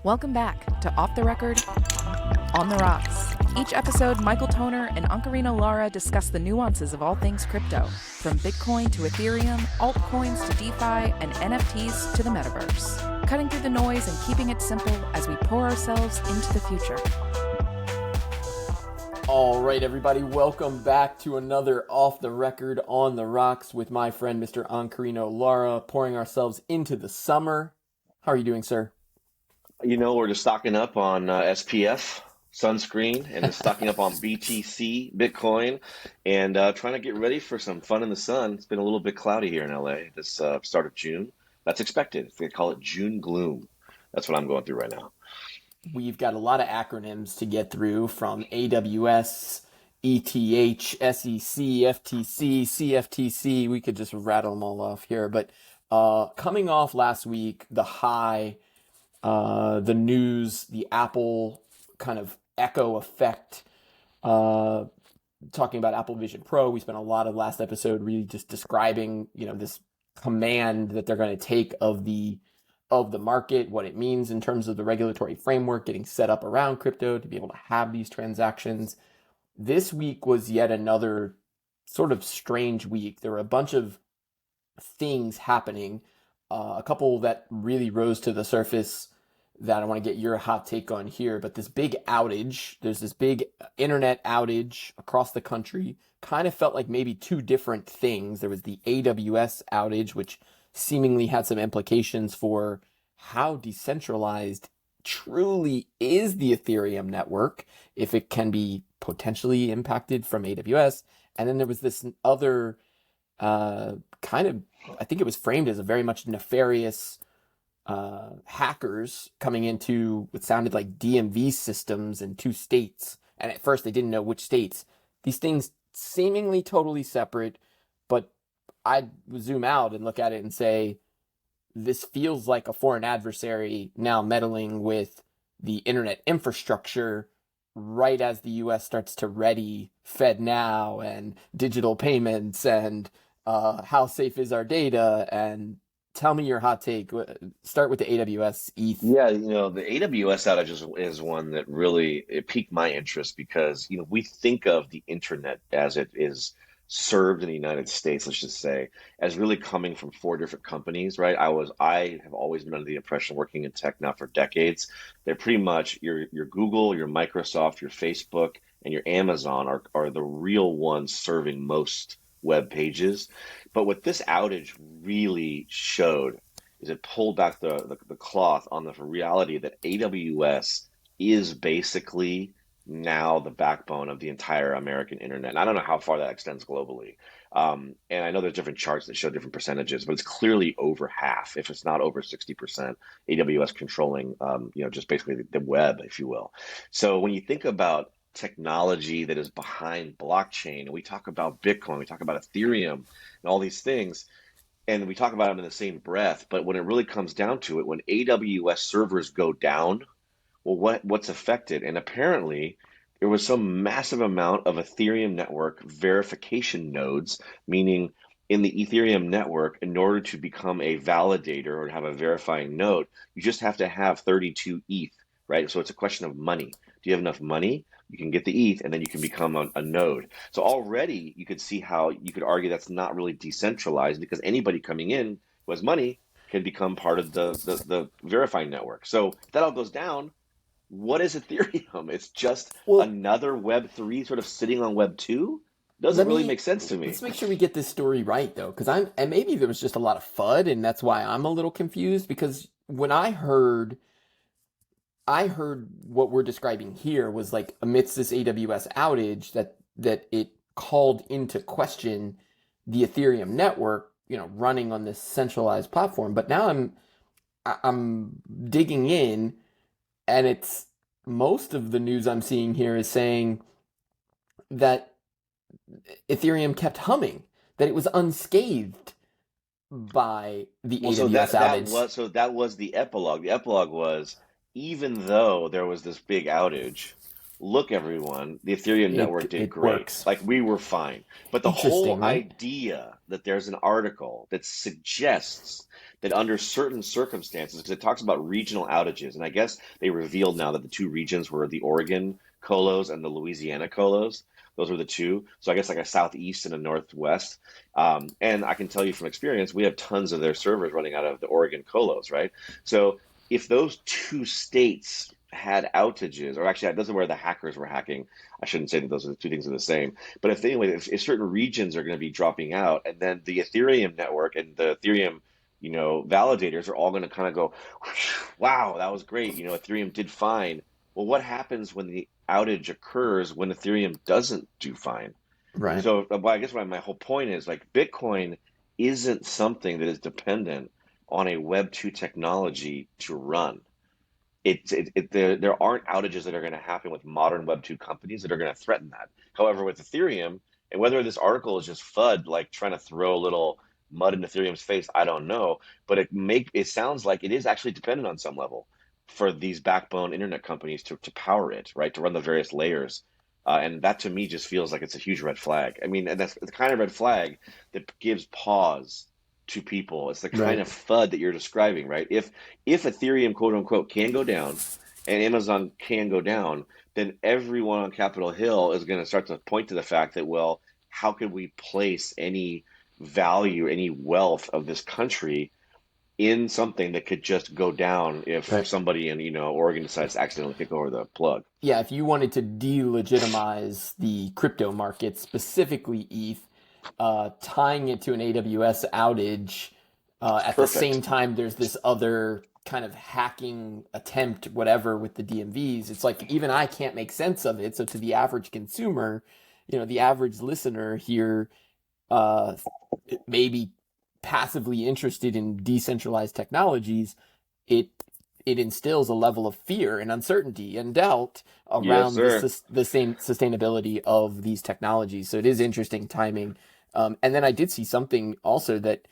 Welcome back to Off the Record, On the Rocks. Each episode, Michael Toner and Ankarina Lara discuss the nuances of all things crypto, from Bitcoin to Ethereum, altcoins to DeFi, and NFTs to the metaverse. Cutting through the noise and keeping it simple as we pour ourselves into the future. All right, everybody, welcome back to another Off the Record On the Rocks with my friend Mr. Ankarina Lara, pouring ourselves into the summer. How are you doing, sir? You know, we're just stocking up on SPF, sunscreen, and just stocking up on BTC, Bitcoin, and trying to get ready for some fun in the sun. It's been a little bit cloudy here in LA this start of June. That's expected. They call it June gloom. That's what I'm going through right now. We've got a lot of acronyms to get through, from AWS, ETH, SEC, FTC, CFTC. We could just rattle them all off here. But coming off last week, the high, the news, the Apple kind of echo effect, talking about Apple Vision Pro. We spent a lot of last episode really just describing, this command that they're going to take of the market, what it means in terms of the regulatory framework getting set up around crypto to be able to have these transactions. This week was yet another sort of strange week. There were a bunch of things happening, a couple that really rose to the surface that I want to get your hot take on here. But this big outage, there's this big internet outage across the country, kind of felt like maybe two different things. There was the AWS outage, which seemingly had some implications for how decentralized truly is the Ethereum network, if it can be potentially impacted from AWS. And then there was this other kind of, I think it was framed as a very much nefarious hackers coming into what sounded like DMV systems in two states. And at first they didn't know which states. These things seemingly totally separate, but I'd zoom out and look at it and say, this feels like a foreign adversary now meddling with the internet infrastructure right as the U.S. starts to ready FedNow and digital payments and how safe is our data. And tell me your hot take. Start with the AWS ETH. Yeah, the AWS outage is one that really it piqued my interest because, we think of the internet as it is served in the United States, let's just say, as really coming from four different companies, right? I have always been under the impression, working in tech now for decades, that pretty much your Google, your Microsoft, your Facebook, and your Amazon are the real ones serving most web pages. But what this outage really showed is it pulled back the cloth on the reality that AWS is basically now the backbone of the entire American internet. And I don't know how far that extends globally. And I know there's different charts that show different percentages, but it's clearly over half, if it's not over 60%, AWS controlling, just basically the web, if you will. So when you think about technology that is behind blockchain, and we talk about Bitcoin, we talk about Ethereum and all these things, and we talk about them in the same breath, but when it really comes down to it, when AWS servers go down, well, what's affected? And apparently there was some massive amount of Ethereum network verification nodes, meaning in the Ethereum network, in order to become a validator or have a verifying node, you just have to have 32 ETH, right? So it's a question of money. Do you have enough money? You can get the ETH and then you can become a node. So already you could see how you could argue that's not really decentralized, because anybody coming in who has money can become part of the verifying network. So if that all goes down, what is Ethereum? It's just another Web3 sort of sitting on Web2? Doesn't really make sense to me. Let's make sure we get this story right, though, because and maybe there was just a lot of FUD, and that's why I'm a little confused, because when I heard what we're describing here was like amidst this AWS outage that it called into question the Ethereum network, running on this centralized platform. But now I'm digging in, and it's most of the news I'm seeing here is saying that Ethereum kept humming, that it was unscathed by the AWS outage. That was the epilogue. The epilogue was, even though there was this big outage, look, everyone, the Ethereum network did it great. works. Like we were fine. But the Interesting, whole right? idea that there's an article that suggests that under certain circumstances, because it talks about regional outages, and I guess they revealed now that the two regions were the Oregon colos and the Louisiana colos. Those were the two. So I guess like a southeast and a northwest. And I can tell you from experience, we have tons of their servers running out of the Oregon colos, right? So if those two states had outages, or actually, those are where the hackers were hacking. I shouldn't say that those are the two things are the same. But if certain regions are going to be dropping out, and then the Ethereum network and the Ethereum, validators are all going to kind of go, wow, that was great. Ethereum did fine. Well, what happens when the outage occurs when Ethereum doesn't do fine? Right. So, well, I guess my whole point is like Bitcoin isn't something that is dependent on a Web2 technology to run. There aren't outages that are going to happen with modern Web2 companies that are going to threaten that. However, with Ethereum, and whether this article is just FUD, like trying to throw a little mud in Ethereum's face, I don't know. But it sounds like it is actually dependent on some level for these backbone internet companies to power it, right? To run the various layers. And that to me just feels like it's a huge red flag. I mean, and that's the kind of red flag that gives pause to people. It's the kind Right. of FUD that you're describing, right? If Ethereum, quote unquote, can go down and Amazon can go down, then everyone on Capitol Hill is going to start to point to the fact that, well, how could we place any value, any wealth of this country in something that could just go down if Right. somebody in Oregon decides to accidentally kick over the plug? Yeah, if you wanted to delegitimize the crypto market, specifically ETH, tying it to an AWS outage, at the same Perfect. time there's this other kind of hacking attempt, whatever, with the DMVs. It's like even I can't make sense of it. So to the average consumer, the average listener here, uh, maybe passively interested in decentralized technologies, it it instills a level of fear and uncertainty and doubt Yes, around sir. the same sustainability of these technologies. So it is interesting timing. And then I did see something also that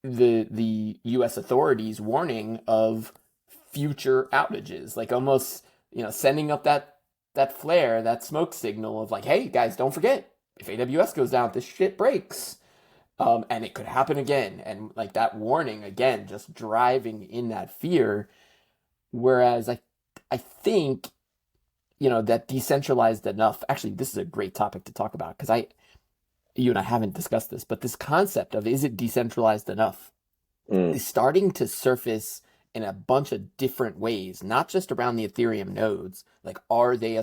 the U.S. authorities warning of future outages, like almost sending up that flare, that smoke signal of like, hey guys, don't forget if AWS goes down, this shit breaks. And it could happen again. And like that warning again, just driving in that fear. Whereas I think, that decentralized enough, actually, this is a great topic to talk about because you and I haven't discussed this, but this concept of is it decentralized enough Mm, is starting to surface in a bunch of different ways, not just around the Ethereum nodes. Like, are they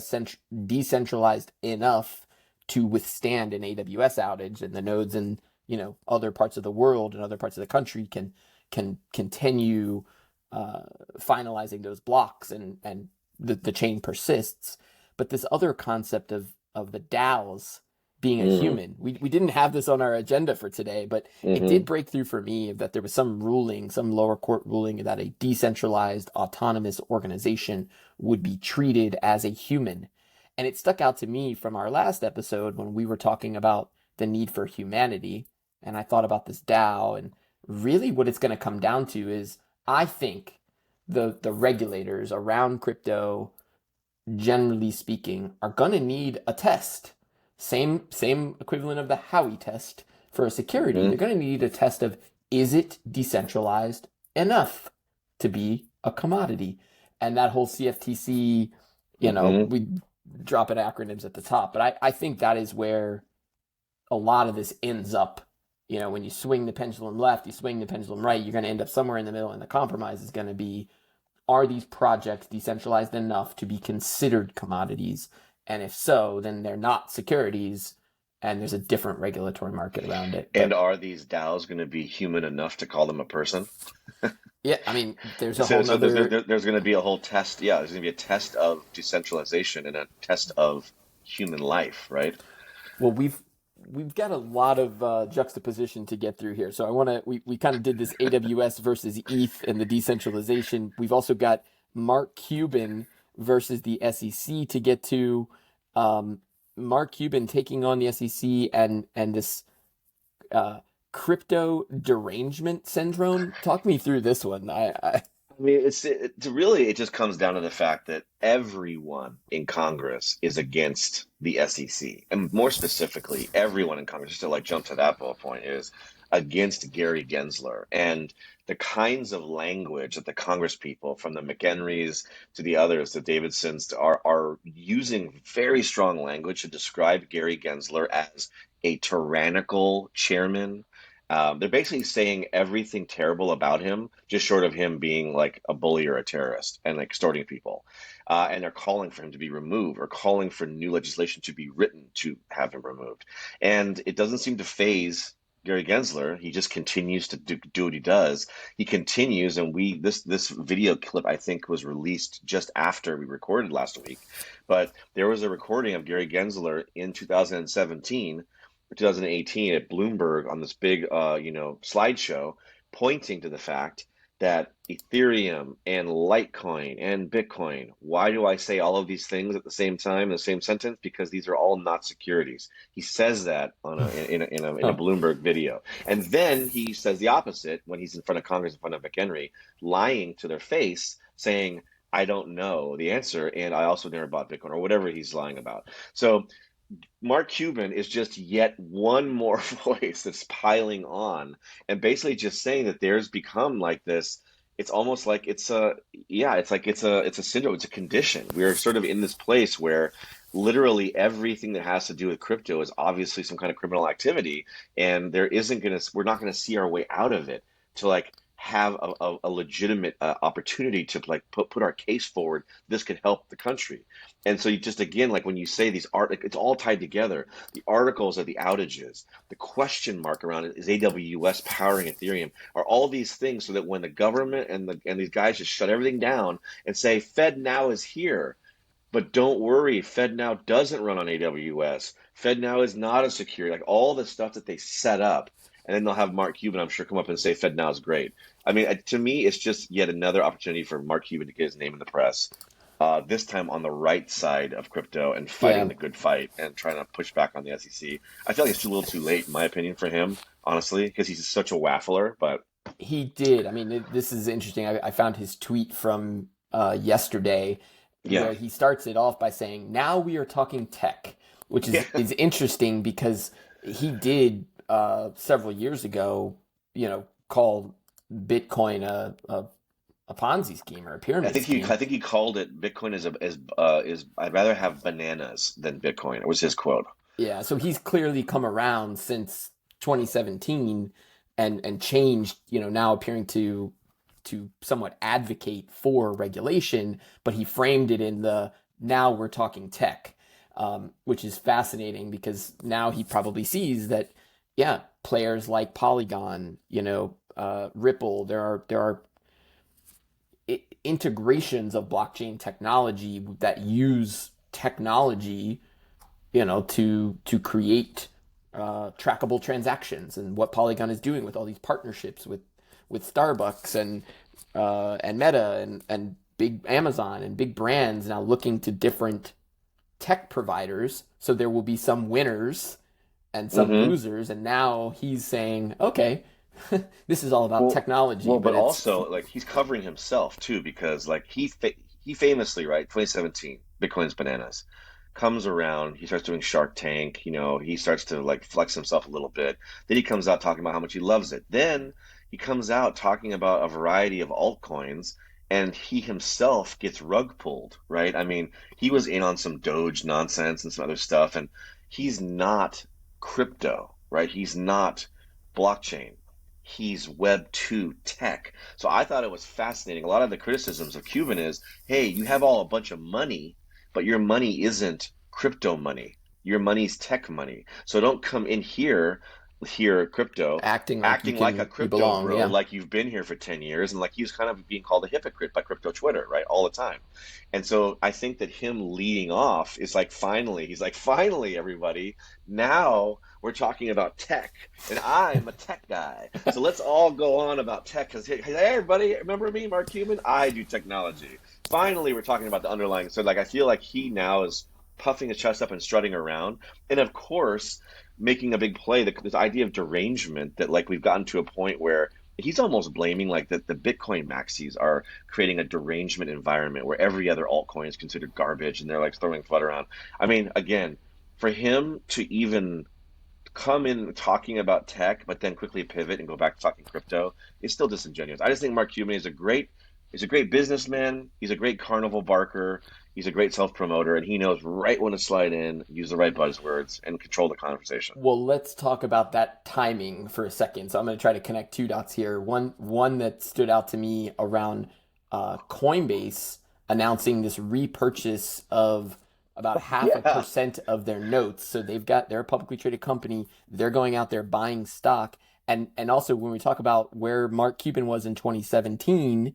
decentralized enough to withstand an AWS outage, and the nodes in other parts of the world and other parts of the country can continue finalizing those blocks, and the chain persists. But this other concept of the DAOs being a mm, human. We didn't have this on our agenda for today, but it did hmm break through for me that there was some ruling, some lower court ruling that a decentralized autonomous organization would be treated as a human. And it stuck out to me from our last episode when we were talking about the need for humanity. And I thought about this DAO, and really what it's going to come down to is I think the regulators around crypto, generally speaking, are going to need a test. Same equivalent of the Howey test for a security. They're hmm going to need a test of, is it decentralized enough to be a commodity? And that whole CFTC, hmm we drop it acronyms at the top, but I think that is where a lot of this ends up. When you swing the pendulum left, you swing the pendulum right, you're going to end up somewhere in the middle, and the compromise is going to be, are these projects decentralized enough to be considered commodities? And if so, then they're not securities, and there's a different regulatory market around it. And But are these DAOs going to be human enough to call them a person? yeah, I mean, there's a So, whole so there's nother. there's going to be a whole test. Yeah, there's going to be a test of decentralization and a test of human life, right? Well, we've got a lot of juxtaposition to get through here. So I want to we kind of did this AWS versus ETH and the decentralization. We've also got Mark Cuban versus the SEC to get to. Um, Mark Cuban taking on the SEC and this uh, crypto derangement syndrome. Talk me through this one. I I mean, it just comes down to the fact that everyone in Congress is against the SEC, and more specifically, everyone in Congress, just to like jump to that bullet point, is against Gary Gensler and the kinds of language that the Congress people, from the McHenrys to the others, the Davidsons, are using very strong language to describe Gary Gensler as a tyrannical chairman. They're basically saying everything terrible about him, just short of him being like a bully or a terrorist and like extorting people. And they're calling for him to be removed or calling for new legislation to be written to have him removed. And it doesn't seem to phase Gary Gensler. He just continues to do what he does. He continues, and this video clip I think was released just after we recorded last week, but there was a recording of Gary Gensler in 2017 or 2018 at Bloomberg on this big slideshow, pointing to the fact that Ethereum and Litecoin and Bitcoin. Why do I say all of these things at the same time in the same sentence? Because these are all not securities. He says that in a Bloomberg video, and then he says the opposite when he's in front of Congress, in front of McHenry, lying to their face, saying, "I don't know the answer, and I also never bought Bitcoin," or whatever he's lying about. So Mark Cuban is just yet one more voice that's piling on and basically just saying that there's become like this. It's almost like it's a syndrome, it's a condition. We're sort of in this place where literally everything that has to do with crypto is obviously some kind of criminal activity, and we're not gonna see our way out of it to like have a legitimate opportunity to like put our case forward. This could help the country. And so you just, again, like when you say these it's all tied together. The articles are the outages, the question mark around it is AWS powering Ethereum, are all these things so that when the government and these guys just shut everything down and say FedNow is here, but don't worry, FedNow doesn't run on AWS. FedNow is not a security, like all the stuff that they set up. And then they'll have Mark Cuban, I'm sure, come up and say FedNow is great. I mean, to me, it's just yet another opportunity for Mark Cuban to get his name in the press. This time on the right side of crypto and fighting the good fight and trying to push back on the SEC. I feel like it's a little too late, in my opinion, for him, honestly, because he's such a waffler. But he did. I mean, this is interesting. I found his tweet from yesterday where he starts it off by saying, "Now we are talking tech," which is interesting because he did several years ago, call Bitcoin a Ponzi scheme or a pyramid scheme. I think he called it Bitcoin is I'd rather have bananas than Bitcoin. It was his quote. Yeah, so he's clearly come around since 2017 and changed, now appearing to somewhat advocate for regulation, but he framed it in the now we're talking tech, which is fascinating because now he probably sees that, players like Polygon, Ripple, there are integrations of blockchain technology that use technology, to create trackable transactions, and what Polygon is doing with all these partnerships with Starbucks and Meta and big Amazon and big brands now looking to different tech providers. So there will be some winners and some losers, and now he's saying, okay, this is all about technology. Well, but also like he's covering himself too, because like he famously, right, 2017, Bitcoin's bananas, comes around, he starts doing Shark Tank, he starts to like flex himself a little bit. Then he comes out talking about how much he loves it. Then he comes out talking about a variety of altcoins, and he himself gets rug pulled, right? I mean, he was in on some Doge nonsense and some other stuff, and he's not crypto, right? He's not blockchain. He's Web2 tech. So I thought it was fascinating. A lot of the criticisms of Cuban is, hey, you have all a bunch of money, but your money isn't crypto money. Your money's tech money. So don't come in here crypto, acting like a crypto bro, like you've been here for 10 years, and like he's kind of being called a hypocrite by crypto Twitter, right, all the time. And so I think that him leading off is like, finally, everybody, now we're talking about tech, and I'm a tech guy. So let's all go on about tech, because hey, everybody, remember me, Mark Cuban? I do technology. Finally, we're talking about the underlying. So like, I feel like he now is puffing his chest up and strutting around, and of course making a big play, this idea of derangement, that like we've gotten to a point where he's almost blaming like that the Bitcoin maxis are creating a derangement environment where every other altcoin is considered garbage and they're like throwing FUD around. I mean, again, for him to even come in talking about tech, but then quickly pivot and go back to talking crypto is still disingenuous. I just think Mark Cuban is he's a great businessman. He's a great carnival barker. He's a great self-promoter, and he knows right when to slide in, use the right buzzwords, and control the conversation. Well, let's talk about that timing for a second. So I'm going to try to connect two dots here. One that stood out to me around Coinbase announcing this repurchase of about half a percent of their notes. So they're a publicly traded company. They're going out there buying stock. And also when we talk about where Mark Cuban was in 2017,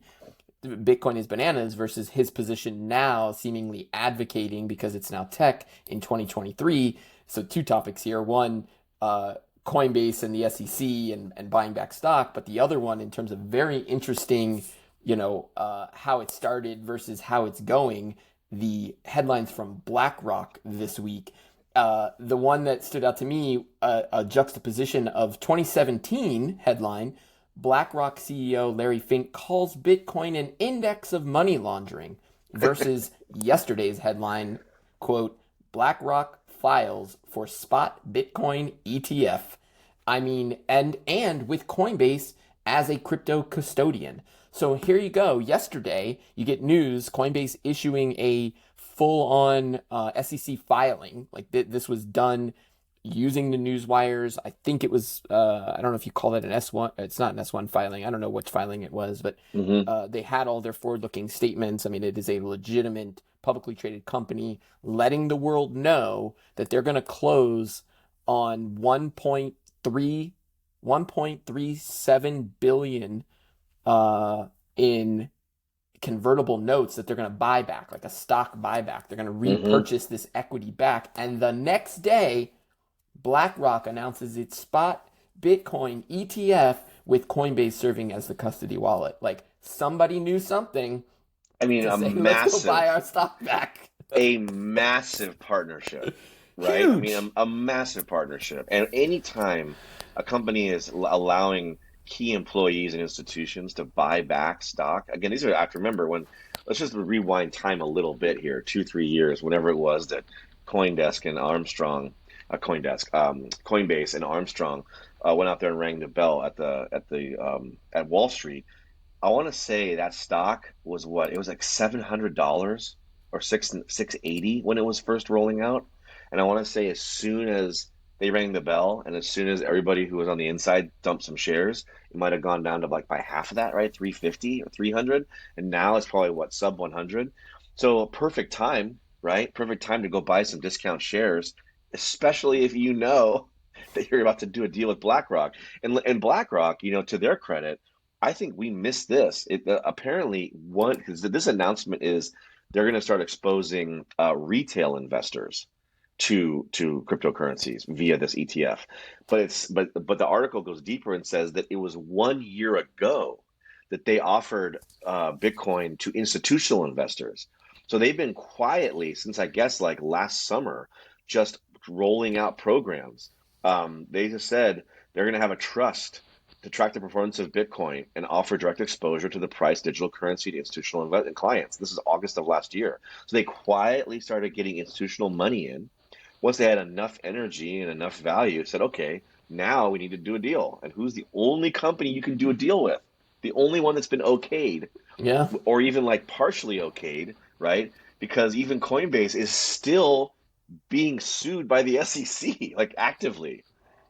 Bitcoin is bananas versus his position now seemingly advocating because it's now tech in 2023. So two topics here. One, Coinbase and the SEC and buying back stock. But the other one in terms of very interesting, how it started versus how it's going, the headlines from BlackRock this week. The one that stood out to me, a juxtaposition of 2017 headline, BlackRock CEO Larry Fink calls Bitcoin an index of money laundering versus yesterday's headline, quote, BlackRock files for spot Bitcoin ETF. I mean, and with Coinbase as a crypto custodian. So here you go. Yesterday, you get news, Coinbase issuing a full-on SEC filing. Like this was done using the news wires. I think it was, I don't know if you call it an S1. It's not an S1 filing. I don't know which filing it was, but they had all their forward-looking statements. I mean, it is a legitimate publicly traded company letting the world know that they're going to close on 1.37 billion in convertible notes that they're going to buy back, like a stock buyback. They're going to repurchase this equity back. And the next day, BlackRock announces its spot Bitcoin ETF with Coinbase serving as the custody wallet. Like somebody knew something. I mean, to say, let's go buy our stock back. A massive partnership, right? Huge. I mean, a massive partnership. And anytime a company is allowing key employees and institutions to buy back stock, again, these are, I have to remember when, let's just rewind time a little bit here, 2-3 years, whenever it was that Coindesk and Armstrong, Coinbase and Armstrong went out there and rang the bell at Wall Street. I want to say that stock was what? It was like $700 or $680 when it was first rolling out. And I want to say as soon as they rang the bell and as soon as everybody who was on the inside dumped some shares, it might have gone down to like by half of that, right? 350 or 300. And now it's probably what, sub 100. So perfect time, right? Perfect time to go buy some discount shares, especially if you know that you're about to do a deal with BlackRock. And BlackRock, to their credit, I think we missed this. Apparently, because this announcement is they're going to start exposing retail investors to cryptocurrencies via this ETF. But the article goes deeper and says that it was 1 year ago that they offered Bitcoin to institutional investors. So they've been quietly since I guess like last summer, just rolling out programs. They just said they're going to have a trust to track the performance of Bitcoin and offer direct exposure to the price digital currency to institutional clients. This is August of last year. So they quietly started getting institutional money in. Once they had enough energy and enough value, said, okay, now we need to do a deal. And who's the only company you can do a deal with? The only one that's been okayed, or even like partially okayed, right? Because even Coinbase is still being sued by the SEC, like actively,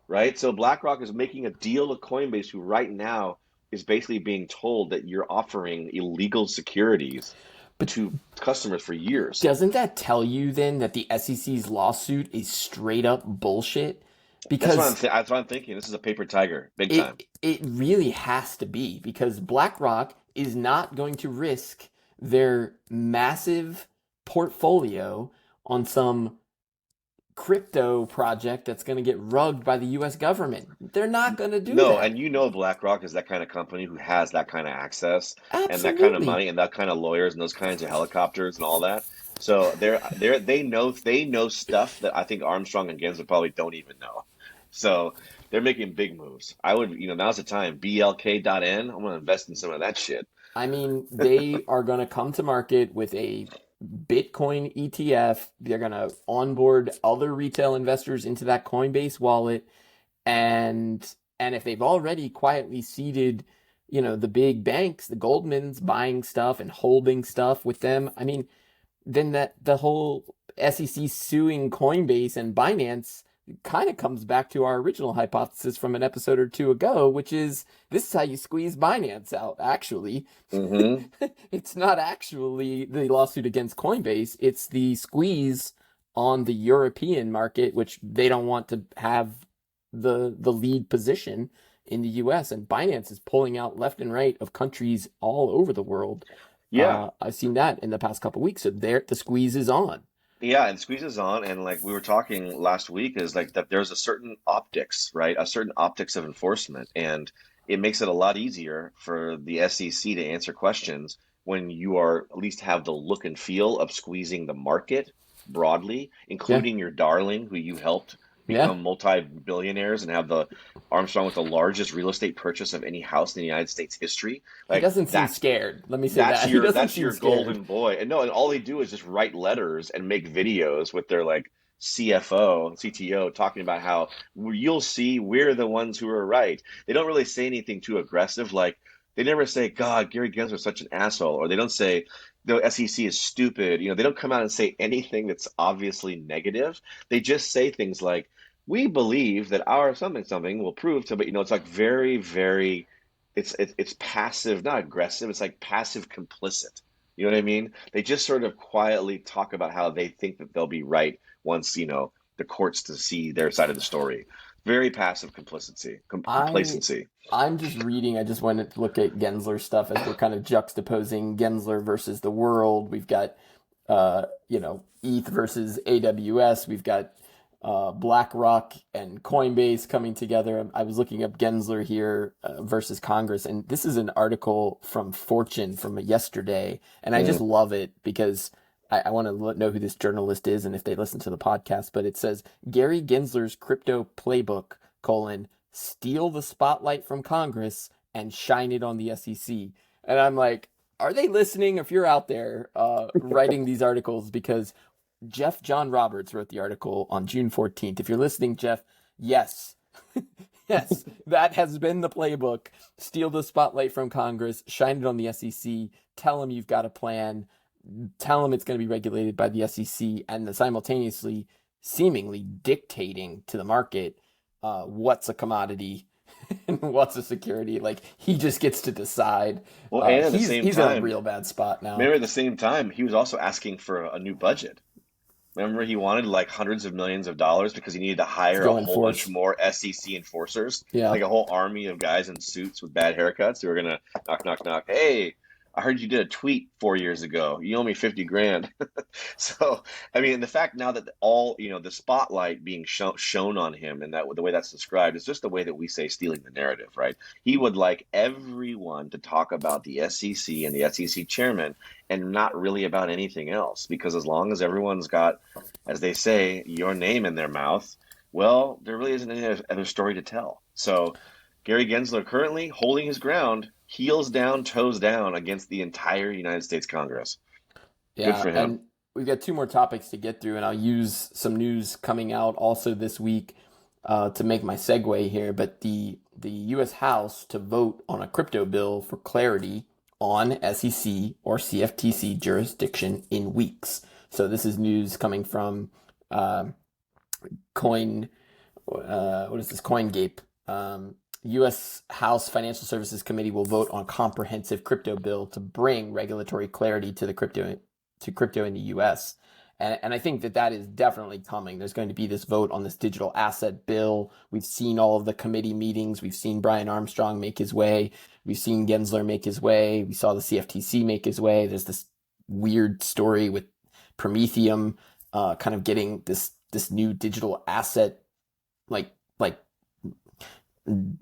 right? So BlackRock is making a deal with Coinbase, who right now is basically being told that you're offering illegal securities to customers for years. Doesn't that tell you then that the SEC's lawsuit is straight up bullshit? Because that's what I'm thinking. This is a paper tiger, big time. It really has to be, because BlackRock is not going to risk their massive portfolio on some crypto project that's going to get rugged by the U.S. government. They're not going to do that. No, and BlackRock is that kind of company who has that kind of access. Absolutely. And that kind of money and that kind of lawyers and those kinds of helicopters and all that. So they know stuff that I think Armstrong and Gensler probably don't even know. So they're making big moves. I would, now's the time. BLK.N. I'm gonna invest in some of that shit. I mean, they are going to come to market with a Bitcoin ETF. They're going to onboard other retail investors into that Coinbase wallet, and if they've already quietly seeded, the big banks, the Goldmans buying stuff and holding stuff with them, I mean, then that the whole SEC suing Coinbase and Binance kind of comes back to our original hypothesis from an episode or two ago, which is this is how you squeeze Binance out, actually. Mm-hmm. It's not actually the lawsuit against Coinbase, it's the squeeze on the European market, which they don't want to have the lead position in the US, and Binance is pulling out left and right of countries all over the world. Yeah. I've seen that in the past couple of weeks. So there, the squeeze is on. Yeah, and squeezes on, and like we were talking last week, is like that there's a certain optics, right? A certain optics of enforcement, and it makes it a lot easier for the SEC to answer questions when you are at least have the look and feel of squeezing the market broadly, Yeah, including your darling, who you helped yeah. become multi-billionaires and have the Armstrong with the largest real estate purchase of any house in the United States history. He Like doesn't seem that's scared. Let me say that. He doesn't that's seem your scared. golden boy. And no, and all they do is just write letters and make videos with their like CFO, CTO talking about how you'll see we're the ones who are right. They don't really say anything too aggressive. Like they never say, God, Gary Gensler is such an asshole, or they don't say the SEC is stupid. They don't come out and say anything that's obviously negative. They just say things like, we believe that our something something will prove to, but it's like very, very, it's passive, not aggressive. It's like passive complicit. You know what I mean? They just sort of quietly talk about how they think that they'll be right once, the courts to see their side of the story. Very passive I complacency. I'm just reading. I just wanted to look at Gensler stuff as we're kind of juxtaposing Gensler versus the world. We've got ETH versus AWS. We've got BlackRock and Coinbase coming together. I was looking up Gensler here versus Congress, and this is an article from Fortune from yesterday, and I just Mm. love it because I want to know who this journalist is and if they listen to the podcast. But it says Gary Gensler's crypto playbook: steal the spotlight from Congress and shine it on the SEC. And I'm like, are they listening? If you're out there writing these articles, because Jeff John Roberts wrote the article on June 14th. If you're listening, Jeff, yes. Yes, that has been the playbook. Steal the spotlight from Congress, shine it on the SEC, tell them you've got a plan, tell them it's going to be regulated by the SEC, and simultaneously, seemingly dictating to the market what's a commodity and what's a security. Like, he just gets to decide. Well, and at the same He's in a time, real bad spot now. remember at the same time, he was also asking for a new budget. Remember, he wanted like hundreds of millions of dollars because he needed to To hire a go whole bunch enforce. more SEC enforcers, Yeah. like a whole army of guys in suits with bad haircuts who are gonna knock, knock, knock. Hey, I heard you did a tweet 4 years ago. You owe me 50 grand. So, I mean, the fact now that all, the spotlight being shown on him and that the way that's described is just the way that we say stealing the narrative, right? He would like everyone to talk about the SEC and the SEC chairman and not really about anything else, because as long as everyone's got, as they say, your name in their mouth, well, there really isn't any other story to tell. So Gary Gensler currently holding his ground, heels down, toes down against the entire United States Congress. Good Yeah, for him. and we've got two more topics to get through, and I'll use some news coming out also this week to make my segue here. But the U.S. House to vote on a crypto bill for clarity on SEC or CFTC jurisdiction in weeks. So this is news coming from Coin. What is this? CoinGape. U.S. House Financial Services Committee will vote on a comprehensive crypto bill to bring regulatory clarity to crypto in the U.S. And I think that is definitely coming. There's going to be this vote on this digital asset bill. We've seen all of the committee meetings. We've seen Brian Armstrong make his way. We've seen Gensler make his way. We saw the CFTC make his way. There's this weird story with Prometheum kind of getting this new digital asset like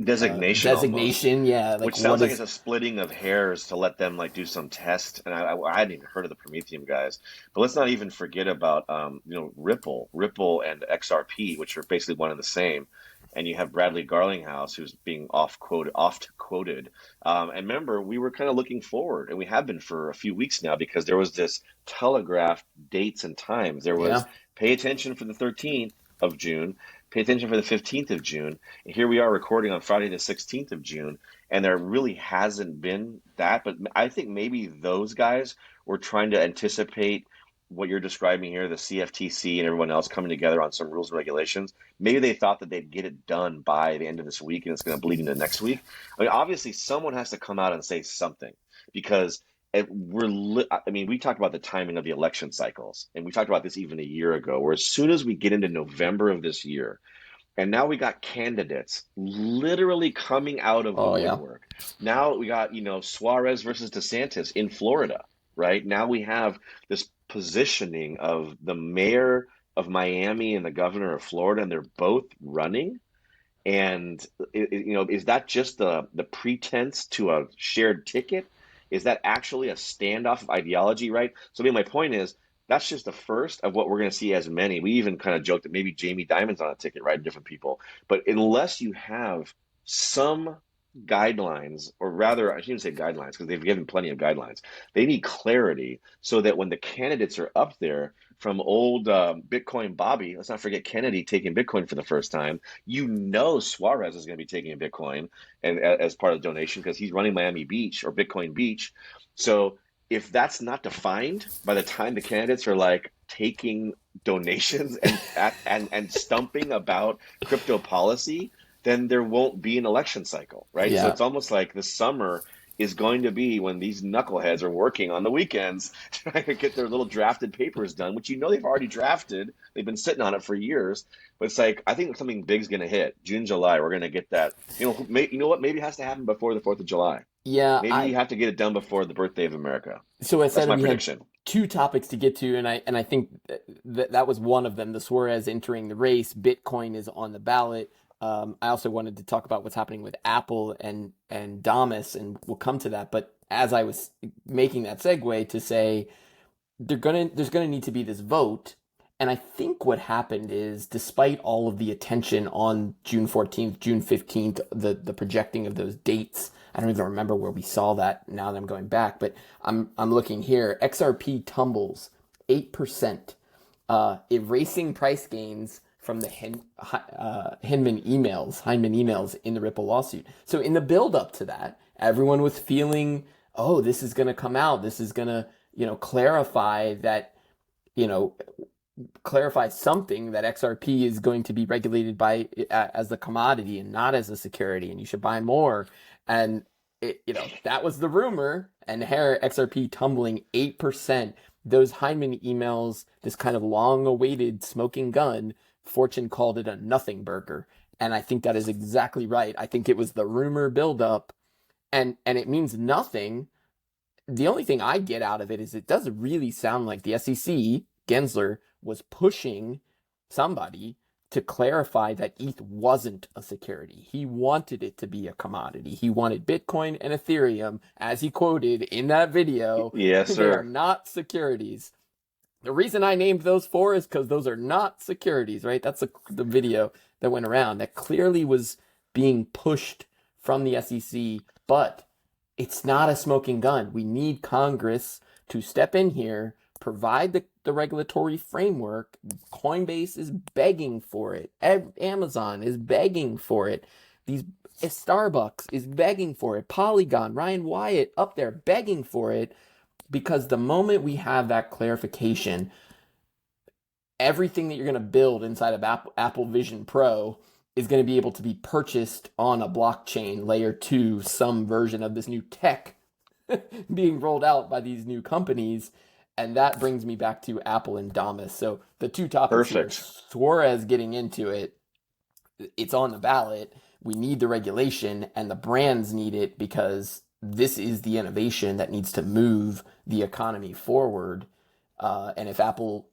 Designation almost. yeah, like Which sounds what like is. it's a splitting of hairs to let them like do some test. And I hadn't even heard of the Prometheum guys. But let's not even forget about Ripple and XRP, which are basically one and the same. and you have Bradley Garlinghouse, who's being oft quoted. And remember, we were kind of looking forward, and we have been for a few weeks now, because there was this telegraphed dates and times. There was Yeah. pay attention for the 13th of June, pay attention for the 15th of June. And here we are recording on Friday, the 16th of June, and there really hasn't been that. But I think maybe those guys were trying to anticipate what you're describing here, the CFTC and everyone else coming together on some rules and regulations. Maybe they thought that they'd get it done by the end of this week, and it's going to bleed into next week. I mean, obviously, someone has to come out and say something, because I mean, we talked about the timing of the election cycles, and we talked about this even a year ago, where as soon as we get into November of this year, and now we got candidates literally coming out of the Oh yeah. woodwork. Now we got, Suarez versus DeSantis in Florida, right? Now we have this positioning of the mayor of Miami and the governor of Florida, and they're both running. And is that just the pretense to a shared ticket? Is that actually a standoff of ideology, right? So, I mean, my point is, that's just the first of what we're going to see as many. We even kind of joked that maybe Jamie Dimon's on a ticket, right? Different people. But unless you have some guidelines, or rather, I shouldn't say guidelines, because they've given plenty of guidelines. They need clarity, so that when the candidates are up there, from old Bitcoin Bobby, let's not forget Kennedy taking Bitcoin for the first time. Suarez is going to be taking a Bitcoin and as part of the donation, because he's running Miami Beach, or Bitcoin Beach. So if that's not defined by the time the candidates are like taking donations and stumping about crypto policy, then there won't be an election cycle, right? So Yeah. it's almost like the summer is going to be when these knuckleheads are working on the weekends trying to get their little drafted papers done, which they've already drafted. They've been sitting on it for years. But it's like, I think something big's going to hit. June, July, we're going to get that. You know what? Maybe it has to happen before the 4th of July. Yeah. Maybe you have to get it done before the birthday of America. So I That's said my we prediction. had two topics to get to, and I think that was one of them. The Suarez entering the race. Bitcoin is on the ballot. I also wanted to talk about what's happening with Apple and Damas, and we'll come to that. But as I was making that segue to say, there's gonna need to be this vote, and I think what happened is, despite all of the attention on June 14th, June 15th, the projecting of those dates, I don't even remember where we saw that now that I'm going back, but I'm looking here. XRP tumbles 8%, erasing price gains from the Hinman emails in the Ripple lawsuit. So in the build up to that, everyone was feeling, oh, this is going to come out. This is going to, clarify that, clarify something, that XRP is going to be regulated as a commodity and not as a security, and you should buy more. And that was the rumor. And here, XRP tumbling 8%. Those Hyman emails, this kind of long-awaited smoking gun, Fortune called it a nothing burger. And I think that is exactly right. I think it was the rumor buildup, and it means nothing. The only thing I get out of it is it does really sound like the SEC, Gensler, was pushing somebody to clarify that ETH wasn't a security. He wanted it to be a commodity. He wanted Bitcoin and Ethereum, as he quoted in that video. Yes, They are sir. not securities. The reason I named those four is because those are not securities, right? That's the video that went around that clearly was being pushed from the SEC, but it's not a smoking gun. We need Congress to step in here, provide the regulatory framework. Coinbase is begging for it. Amazon is begging for it. Starbucks is begging for it. Polygon, Ryan Wyatt up there begging for it. Because the moment we have that clarification, everything that you're going to build inside of Apple Vision Pro is going to be able to be purchased on a blockchain layer 2, some version of this new tech being rolled out by these new companies. And that brings me back to Apple and Damas. So the two topics here, Suarez getting into it, it's on the ballot. We need the regulation, and the brands need it, because this is the innovation that needs to move the economy forward. And if Apple,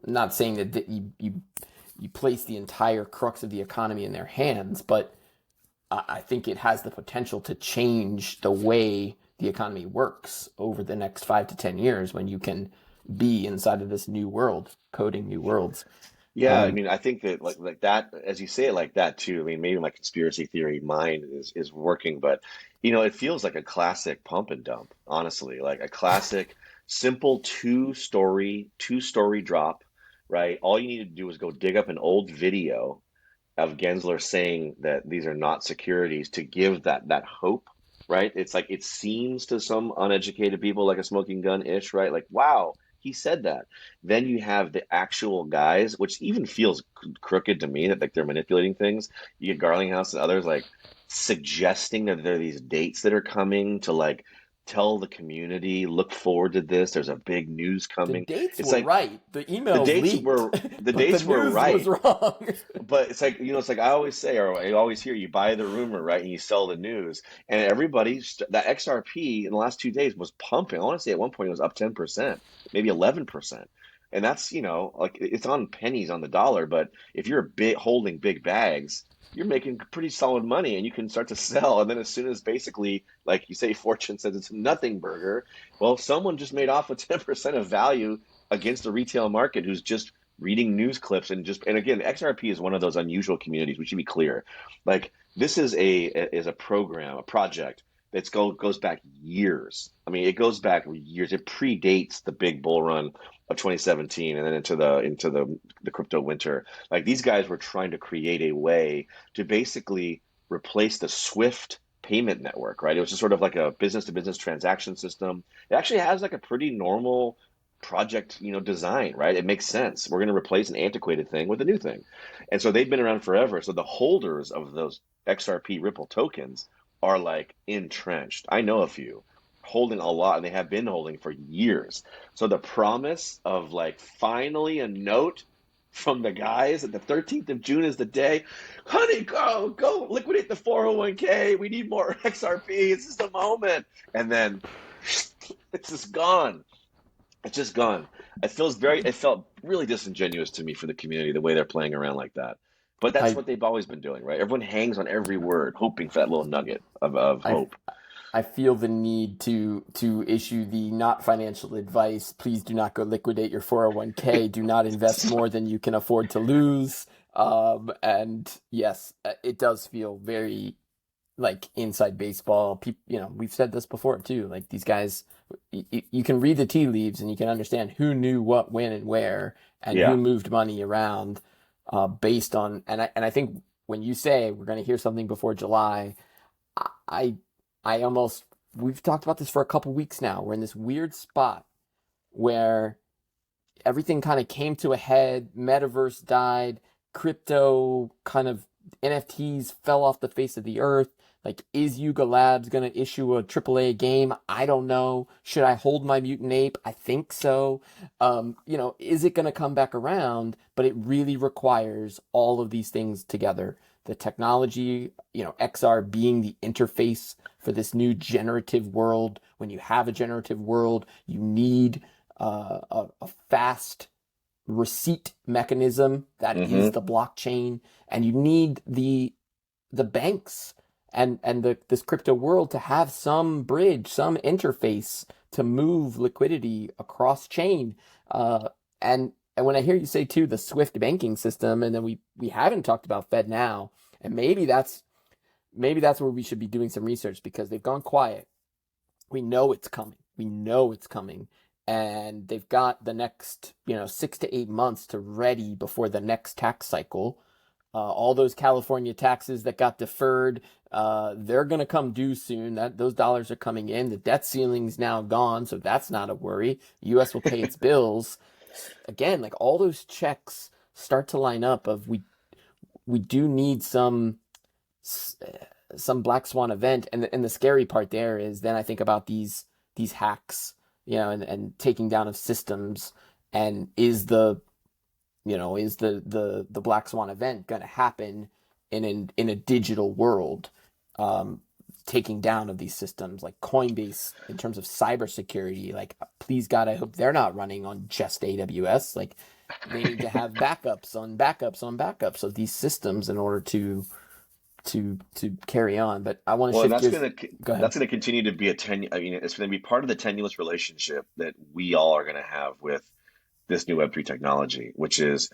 not saying that you place the entire crux of the economy in their hands, but I think it has the potential to change the way the economy works over the next 5 to 10 years, when you can be inside of this new world, coding new worlds. Yeah, I Um, mean, I think that like that, as you say it like that too. I mean, maybe my conspiracy theory mind is working, but it feels like a classic pump and dump, honestly, like a classic simple two story drop, right? All you need to do is go dig up an old video of Gensler saying that these are not securities to give that hope, right? It's like it seems to some uneducated people like a smoking gun ish, right? Like, wow, he said that. Then you have the actual guys, which even feels crooked to me that like they're manipulating things. You get Garlinghouse and others like suggesting that there are these dates that are coming to like tell the community, look forward to this. There's a big news the coming. dates It's were like right. The the emails dates leaked, were the but the dates were news was right, wrong. but it's like, it's like I always say, or I always hear, you buy the rumor, right? And you sell the news. And everybody, that XRP in the last 2 days was pumping. I want to say at one point it was up 10%, maybe 11%. And that's, like it's on pennies on the dollar. But if you're holding big bags, you're making pretty solid money and you can start to sell. And then as soon as basically, like you say, Fortune says it's a nothing burger, well, someone just made off with 10% of value against the retail market who's just reading news clips and again, XRP is one of those unusual communities. We should be clear. Like this is a program, a project goes back years. I mean, it goes back years. It predates the big bull run of 2017 and then into the crypto winter. Like these guys were trying to create a way to basically replace the Swift payment network, right? It was just sort of like a business to business transaction system. It actually has like a pretty normal project, design, right? It makes sense. We're going to replace an antiquated thing with a new thing. And so they've been around forever. So the holders of those XRP Ripple tokens are like entrenched. I know a few holding a lot and they have been holding for years. So the promise of like finally a note from the guys that the 13th of June is the day, honey, go liquidate the 401k. We need more XRP. This is the moment. And then it's just gone. It's just gone. It felt really disingenuous to me for the community, the way they're playing around like that. But that's I what they've always been doing, right? Everyone hangs on every word, hoping for that little nugget of I hope. I feel the need to issue the not financial advice. Please do not go liquidate your 401k. Do not invest more than you can afford to lose. And yes, it does feel very like inside baseball. People, we've said this before too. Like these guys, you can read the tea leaves and you can understand who knew what, when, and where, and who Yeah. moved money around, based on. And I think when you say we're going to hear something before July, I I almost we've talked about this for a couple weeks now. We're in this weird spot where everything kind of came to a head. Metaverse died. Crypto kind of NFTs fell off the face of the earth. Like, is Yuga Labs going to issue a AAA game? I don't know. Should I hold my mutant ape? I think so. Is it going to come back around? But it really requires all of these things together. The technology, XR being the interface for this new generative world. When you have a generative world, you need a fast receipt mechanism that is Hmm. the blockchain, and you need the banks and this crypto world to have some bridge, some interface to move liquidity across chain. And when I hear you say too the Swift banking system, and then we haven't talked about FedNow, and maybe that's where we should be doing some research because they've gone quiet. We know it's coming. We know it's coming. And they've got the next, 6 to 8 months to ready before the next tax cycle. All those California taxes that got deferred, they're going to come due soon. Those dollars are coming in. The debt ceiling's now gone, so that's not a worry. The U.S. will pay its bills. Again, like all those checks start to line up. We do need some black swan event, and the scary part there is then I think about these hacks, and taking down of systems, and is the black swan event going to happen in a digital world, taking down of these systems like Coinbase in terms of cybersecurity. Like, please God, I hope they're not running on just AWS. Like, they need to have backups on backups on backups of these systems in order to carry on. But I want to Well, and shift gears. Go ahead. that's gonna continue to be I mean, it's gonna be part of the tenuous relationship that we all are gonna have with this new Web3 technology, which is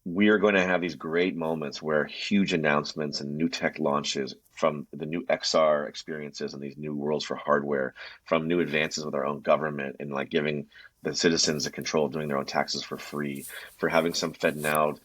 we are going to have these great moments where huge announcements and new tech launches from the new XR experiences and these new worlds for hardware, from new advances with our own government and like giving the citizens the control of doing their own taxes for free, for having some FedNow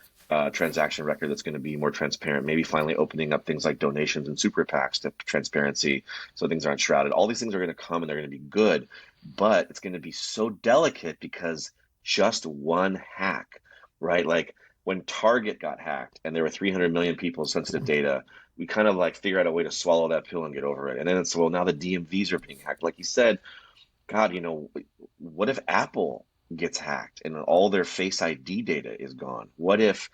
transaction record that's going to be more transparent, maybe finally opening up things like donations and super PACs to transparency so things aren't shrouded. All these things are going to come and they're going to be good, but it's going to be so delicate because just one hack, right? Like when Target got hacked and there were 300 million people's sensitive data, we kind of like figure out a way to swallow that pill and get over it. And then it's, well, now the DMVs are being hacked. Like you said, God, what if Apple gets hacked and all their Face ID data is gone? What if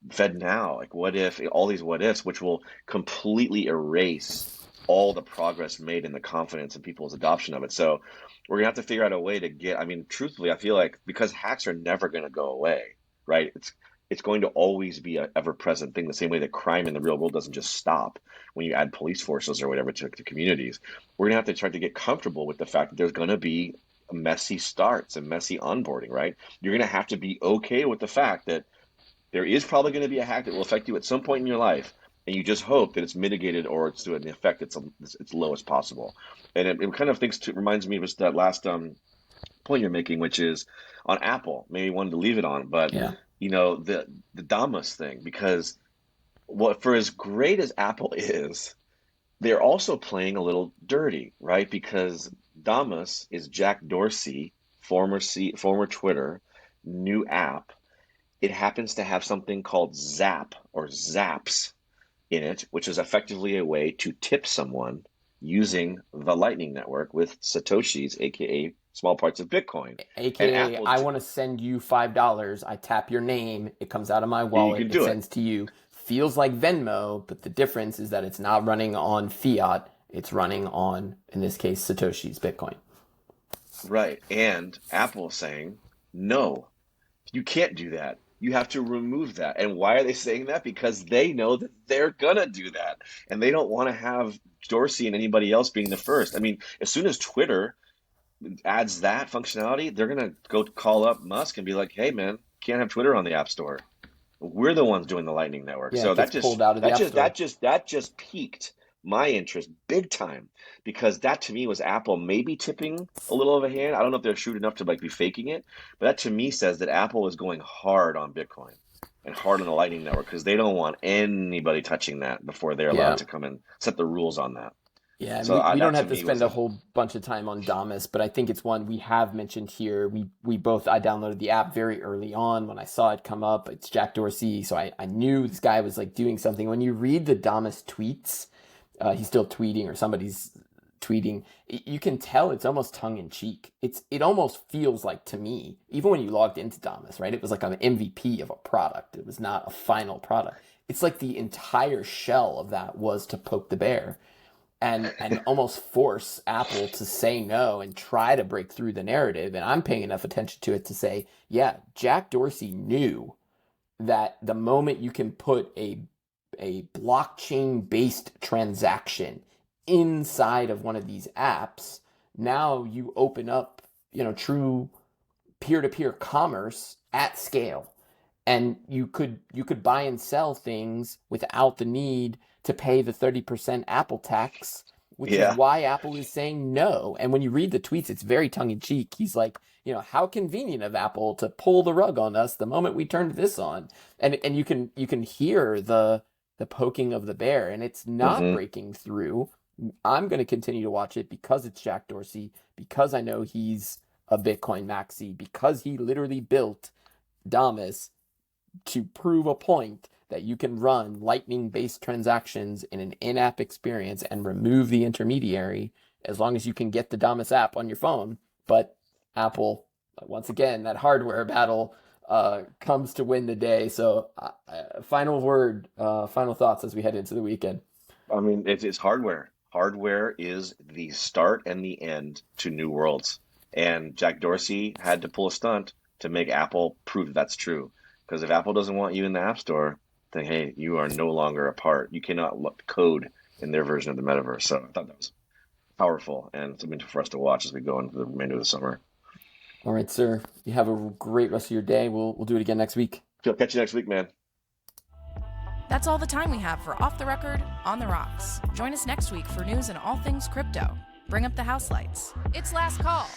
FedNow, like what if all these what ifs, which will completely erase all the progress made in the confidence in people's adoption of it. So we're gonna have to figure out a way to get, I mean, truthfully, I feel like because hacks are never gonna go away, right? It's going to always be an ever-present thing, the same way that crime in the real world doesn't just stop when you add police forces or whatever to communities. We're gonna have to try to get comfortable with the fact that there's gonna be messy starts and messy onboarding, right? You're gonna have to be okay with the fact that there is probably going to be a hack that will affect you at some point in your life, and you just hope that it's mitigated or it's to an effect it's low as possible. And it kind of reminds me of just that last point you're making, which is on Apple. Maybe wanted to leave it on, but Yeah. the Damas thing, because what for as great as Apple is, they're also playing a little dirty, right? Because Damas is Jack Dorsey, former Twitter, new app. It happens to have something called Zap or Zaps in it, which is effectively a way to tip someone using the Lightning Network with Satoshis, aka small parts of Bitcoin. And AKA, I want to send you $5. I tap your name. It comes out of my you wallet. can It do it. sends to you. Feels like Venmo, but the difference is that it's not running on fiat. It's running on, in this case, Satoshi's Bitcoin. Right. And Apple is saying, no, you can't do that. You have to remove that. And why are they saying that? Because they know that they're gonna do that. And they don't want to have Dorsey and anybody else being the first. I mean, as soon as Twitter adds that functionality, they're gonna go call up Musk and be like, "Hey, man, can't have Twitter on the App Store. We're the ones doing the Lightning Network." Yeah, So it gets pulled out of the App Store. that just piqued my interest big time because that to me was Apple maybe tipping a little of a hand. I don't know if they're shrewd enough to like be faking it, but that to me says that Apple is going hard on Bitcoin and hard on the Lightning Network because they don't want anybody touching that before they're allowed Yeah. to come and set the rules on that. Yeah, and So we that don't to have to me was spend a whole bunch of time on Damas, but I think it's one we have mentioned here. We both, I downloaded the app very early on when I saw it come up. It's Jack Dorsey, so I knew this guy was like doing something. When you read the Damas tweets, he's still tweeting or somebody's tweeting, you can tell it's almost tongue in cheek. It almost feels like, to me, even when you logged into Damas, right? It was like an MVP of a product. It was not a final product. It's like the entire shell of that was to poke the bear and almost force Apple to say no and try to break through the narrative. And I'm paying enough attention to it to say, yeah, Jack Dorsey knew that the moment you can put a blockchain based transaction inside of one of these apps, now you open up, true peer-to-peer commerce at scale. And you could buy and sell things without the need to pay the 30% Apple tax, which Yeah. is why Apple is saying no. And when you read the tweets, it's very tongue-in-cheek. He's like, how convenient of Apple to pull the rug on us the moment we turned this on. And you can hear the poking of the bear, and it's not breaking through. I'm going to continue to watch it because it's Jack Dorsey, because I know he's a Bitcoin maxi, because he literally built Damas to prove a point that you can run Lightning-based transactions in an in-app experience and remove the intermediary as long as you can get the Damas app on your phone. But Apple, once again, that hardware battle comes to win the day. So final word, final thoughts as we head into the weekend. I mean, it's hardware. Hardware is the start and the end to new worlds. And Jack Dorsey had to pull a stunt to make Apple prove that's true. Because if Apple doesn't want you in the App Store, then hey, you are no longer a part. You cannot code in their version of the metaverse. So I thought that was powerful and something for us to watch as we go into the remainder of the summer. All right, sir. You have a great rest of your day. We'll do it again next week. I'll catch you next week, man. That's all the time we have for Off the Record, On the Rocks. Join us next week for news and all things crypto. Bring up the house lights. It's last call.